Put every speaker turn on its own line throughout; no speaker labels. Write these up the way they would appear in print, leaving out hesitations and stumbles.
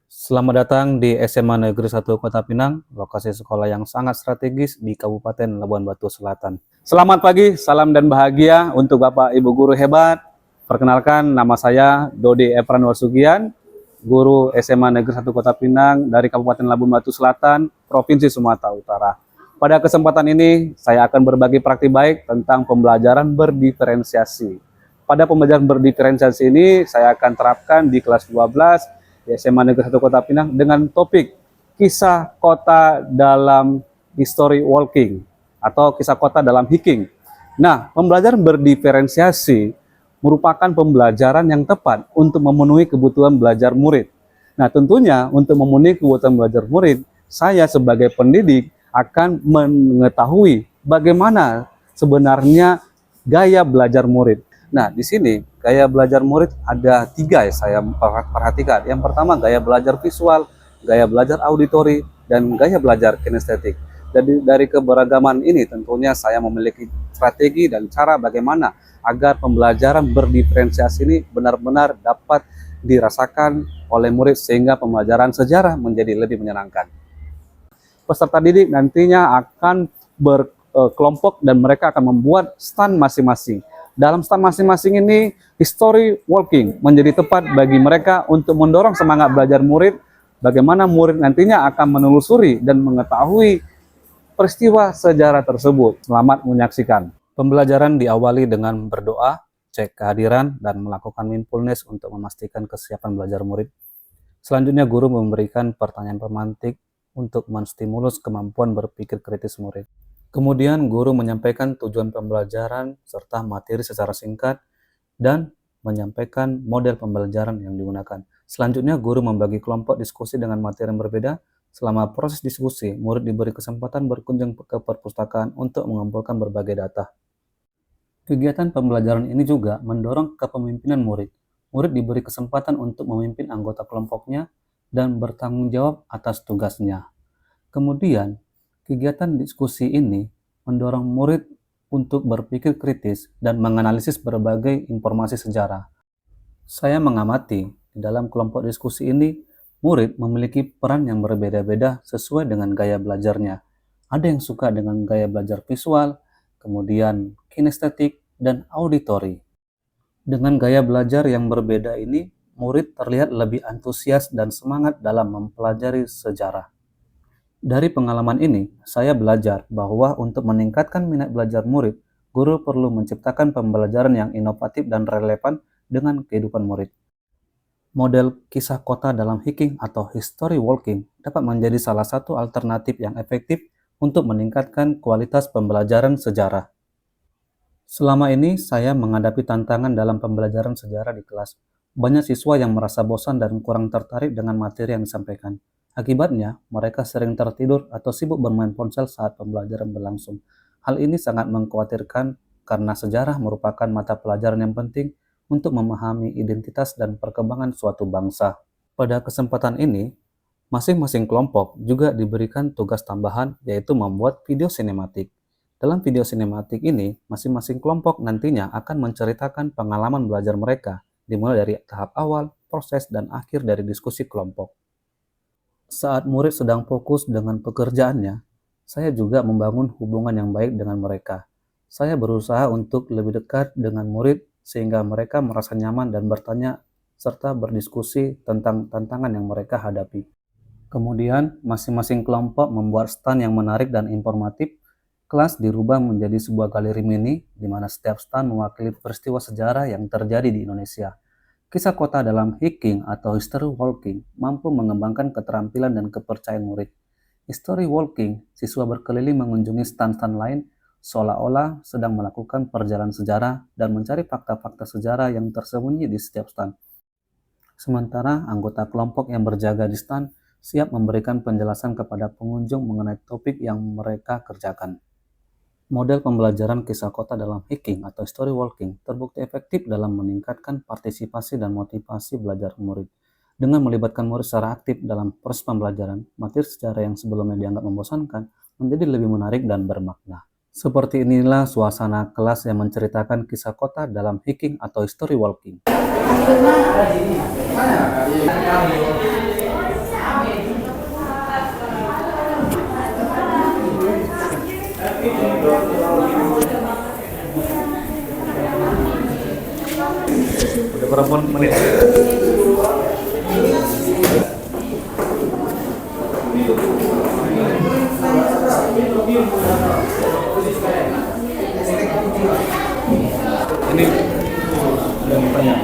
Selamat datang di SMA Negeri 1 Kota Pinang, lokasi sekolah yang sangat strategis di Kabupaten Labuan Batu Selatan. Selamat pagi, salam dan bahagia untuk Bapak Ibu guru hebat. Perkenalkan, nama saya Dodi Epran Warsugian, guru SMA Negeri 1 Kota Pinang dari Kabupaten Labuan Batu Selatan, Provinsi Sumatera Utara. Pada kesempatan ini, saya akan berbagi praktik baik tentang pembelajaran berdiferensiasi. Pada pembelajaran berdiferensiasi ini, saya akan terapkan di kelas 12 di SMA Negeri 1 Kota Pinang dengan topik kisah kota dalam history walking atau kisah kota dalam hiking. Nah, pembelajaran berdiferensiasi merupakan pembelajaran yang tepat untuk memenuhi kebutuhan belajar murid. Nah, tentunya untuk memenuhi kebutuhan belajar murid, saya sebagai pendidik akan mengetahui bagaimana sebenarnya gaya belajar murid. Nah, di sini gaya belajar murid ada 3 ya saya perhatikan. Yang pertama gaya belajar visual, gaya belajar auditori, dan gaya belajar kinestetik. Jadi dari keberagaman ini tentunya saya memiliki strategi dan cara bagaimana agar pembelajaran berdiferensiasi ini benar-benar dapat dirasakan oleh murid sehingga pembelajaran sejarah menjadi lebih menyenangkan. Peserta didik nantinya akan berkelompok dan mereka akan membuat stand masing-masing. Dalam stand masing-masing ini, history walking menjadi tepat bagi mereka untuk mendorong semangat belajar murid, bagaimana murid nantinya akan menelusuri dan mengetahui peristiwa sejarah tersebut. Selamat menyaksikan. Pembelajaran diawali dengan berdoa, cek kehadiran, dan melakukan mindfulness untuk memastikan kesiapan belajar murid. Selanjutnya, guru memberikan pertanyaan pemantik untuk menstimulus kemampuan berpikir kritis murid. Kemudian guru menyampaikan tujuan pembelajaran serta materi secara singkat dan menyampaikan model pembelajaran yang digunakan. Selanjutnya guru membagi kelompok diskusi dengan materi yang berbeda. Selama proses diskusi, murid diberi kesempatan berkunjung ke perpustakaan untuk mengumpulkan berbagai data. Kegiatan pembelajaran ini juga mendorong kepemimpinan murid. Murid diberi kesempatan untuk memimpin anggota kelompoknya dan bertanggung jawab atas tugasnya. Kemudian, kegiatan diskusi ini mendorong murid untuk berpikir kritis dan menganalisis berbagai informasi sejarah. Saya mengamati di dalam kelompok diskusi ini, murid memiliki peran yang berbeda-beda sesuai dengan gaya belajarnya. Ada yang suka dengan gaya belajar visual, kemudian kinestetik, dan auditori. Dengan gaya belajar yang berbeda ini, murid terlihat lebih antusias dan semangat dalam mempelajari sejarah. Dari pengalaman ini, saya belajar bahwa untuk meningkatkan minat belajar murid, guru perlu menciptakan pembelajaran yang inovatif dan relevan dengan kehidupan murid. Model kisah kota dalam hiking atau history walking dapat menjadi salah satu alternatif yang efektif untuk meningkatkan kualitas pembelajaran sejarah. Selama ini, saya menghadapi tantangan dalam pembelajaran sejarah di kelas. Banyak siswa yang merasa bosan dan kurang tertarik dengan materi yang disampaikan. Akibatnya, mereka sering tertidur atau sibuk bermain ponsel saat pembelajaran berlangsung. Hal ini sangat mengkhawatirkan karena sejarah merupakan mata pelajaran yang penting untuk memahami identitas dan perkembangan suatu bangsa. Pada kesempatan ini, masing-masing kelompok juga diberikan tugas tambahan, yaitu membuat video sinematik. Dalam video sinematik ini, masing-masing kelompok nantinya akan menceritakan pengalaman belajar mereka, dimulai dari tahap awal, proses, dan akhir dari diskusi kelompok. Saat murid sedang fokus dengan pekerjaannya, saya juga membangun hubungan yang baik dengan mereka. Saya berusaha untuk lebih dekat dengan murid sehingga mereka merasa nyaman dan bertanya serta berdiskusi tentang tantangan yang mereka hadapi. Kemudian, masing-masing kelompok membuat stand yang menarik dan informatif. Kelas dirubah menjadi sebuah galeri mini, di mana setiap stand mewakili peristiwa sejarah yang terjadi di Indonesia. Kisah kota dalam hiking atau history walking mampu mengembangkan keterampilan dan kepercayaan murid. History walking, siswa berkeliling mengunjungi stand-stand lain, seolah-olah sedang melakukan perjalanan sejarah dan mencari fakta-fakta sejarah yang tersembunyi di setiap stand. Sementara anggota kelompok yang berjaga di stand siap memberikan penjelasan kepada pengunjung mengenai topik yang mereka kerjakan. Model pembelajaran kisah kota dalam hiking atau story walking terbukti efektif dalam meningkatkan partisipasi dan motivasi belajar murid. Dengan melibatkan murid secara aktif dalam proses pembelajaran, materi sejarah yang sebelumnya dianggap membosankan menjadi lebih menarik dan bermakna. Seperti inilah suasana kelas yang menceritakan kisah kota dalam hiking atau story walking. menit. Ini yang tanya.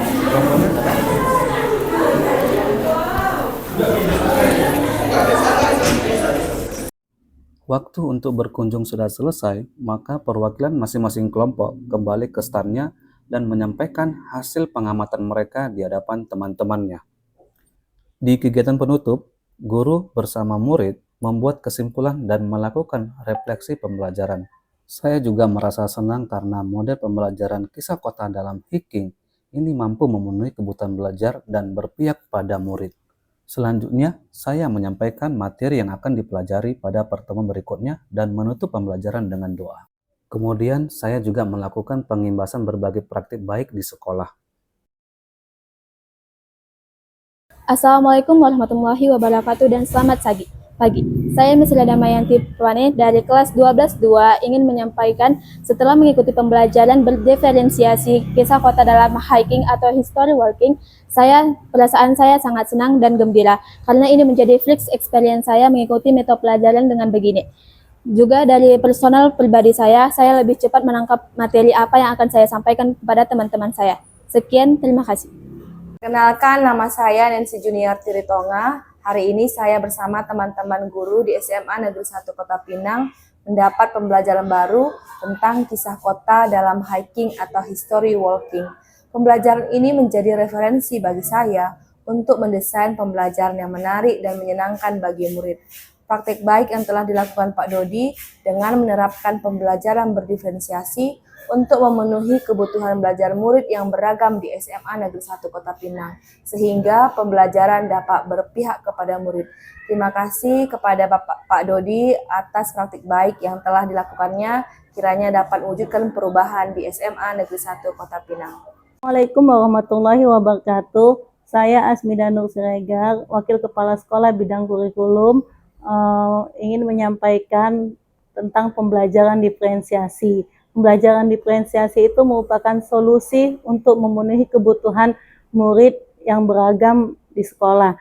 Waktu untuk berkunjung sudah selesai, maka perwakilan masing-masing kelompok kembali ke standnya dan menyampaikan hasil pengamatan mereka di hadapan teman-temannya. Di kegiatan penutup, guru bersama murid membuat kesimpulan dan melakukan refleksi pembelajaran. Saya juga merasa senang karena model pembelajaran kisah kota dalam Hiking ini mampu memenuhi kebutuhan belajar dan berpihak pada murid. Selanjutnya, saya menyampaikan materi yang akan dipelajari pada pertemuan berikutnya dan menutup pembelajaran dengan doa. Kemudian, saya juga melakukan pengimbasan berbagai praktik baik di sekolah.
Assalamualaikum warahmatullahi wabarakatuh dan selamat pagi. Saya Misla Damayanti Pwane dari kelas 12-2 ingin menyampaikan setelah mengikuti pembelajaran berdiferensiasi kisah kota dalam hiking atau history walking, perasaan saya sangat senang dan gembira karena ini menjadi first experience saya mengikuti metode pelajaran dengan begini. Juga dari personal pribadi saya lebih cepat menangkap materi apa yang akan saya sampaikan kepada teman-teman saya. Sekian, terima kasih.
Kenalkan, nama saya Nancy Junior Tiritonga. Hari ini saya bersama teman-teman guru di SMA Negeri 1 Kota Pinang mendapat pembelajaran baru tentang kisah kota dalam hiking atau history walking. Pembelajaran ini menjadi referensi bagi saya untuk mendesain pembelajaran yang menarik dan menyenangkan bagi murid. Praktik baik yang telah dilakukan Pak Dodi dengan menerapkan pembelajaran berdiferensiasi untuk memenuhi kebutuhan belajar murid yang beragam di SMA Negeri 1 Kota Pinang, sehingga pembelajaran dapat berpihak kepada murid. Terima kasih kepada Pak Dodi atas praktik baik yang telah dilakukannya, kiranya dapat mewujudkan perubahan di SMA Negeri 1 Kota Pinang.
Assalamualaikum warahmatullahi wabarakatuh. Saya Asmida Nur Siregar, Wakil Kepala Sekolah Bidang Kurikulum, ingin menyampaikan tentang pembelajaran diferensiasi. Pembelajaran diferensiasi itu merupakan solusi untuk memenuhi kebutuhan murid yang beragam di sekolah.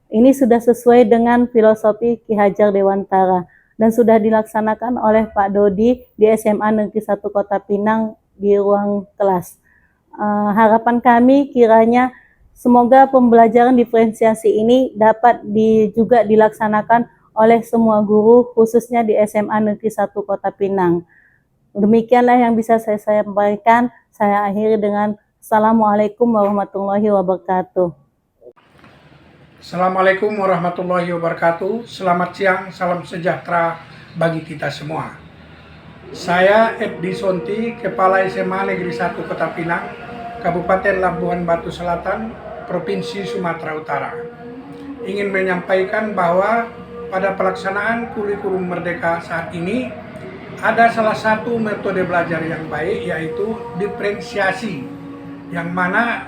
Ini sudah sesuai dengan filosofi Ki Hajar Dewantara dan sudah dilaksanakan oleh Pak Dodi di SMA Negeri 1 Kota Pinang di ruang kelas. Harapan kami kiranya semoga pembelajaran diferensiasi ini dapat juga dilaksanakan oleh semua guru, khususnya di SMA Negeri 1 Kota Pinang. Demikianlah yang bisa saya sampaikan. Saya akhiri dengan Assalamualaikum warahmatullahi wabarakatuh.
Assalamualaikum warahmatullahi wabarakatuh. Selamat siang, salam sejahtera bagi kita semua. Saya Eddi Sonti, Kepala SMA Negeri 1 Kota Pinang, Kabupaten Labuhan Batu Selatan, Provinsi Sumatera Utara. Ingin menyampaikan bahwa pada pelaksanaan kurikulum Merdeka saat ini ada salah satu metode belajar yang baik, yaitu diferensiasi, yang mana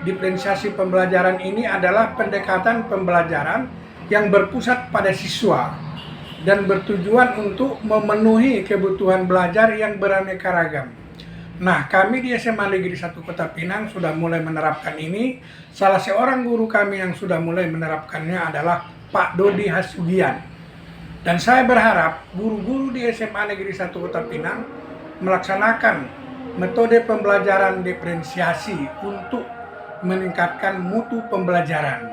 diferensiasi pembelajaran ini adalah pendekatan pembelajaran yang berpusat pada siswa dan bertujuan untuk memenuhi kebutuhan belajar yang beraneka ragam. Nah, kami di SMA Negeri 1 Kota Pinang sudah mulai menerapkan ini. Salah seorang guru kami yang sudah mulai menerapkannya adalah Pak Dodi Hasugian. Dan saya berharap guru-guru di SMA Negeri 1 Kota Pinang melaksanakan metode pembelajaran diferensiasi untuk meningkatkan mutu pembelajaran.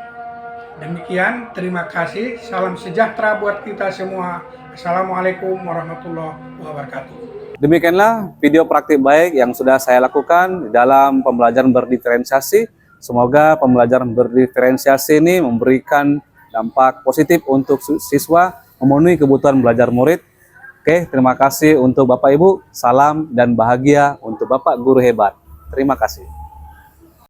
Demikian, terima kasih. Salam sejahtera buat kita semua. Assalamualaikum warahmatullahi wabarakatuh.
Demikianlah video praktik baik yang sudah saya lakukan dalam pembelajaran berdiferensiasi. Semoga pembelajaran berdiferensiasi ini memberikan dampak positif untuk siswa, memenuhi kebutuhan belajar murid. Oke, terima kasih untuk Bapak Ibu. Salam dan bahagia untuk Bapak Guru Hebat. Terima kasih.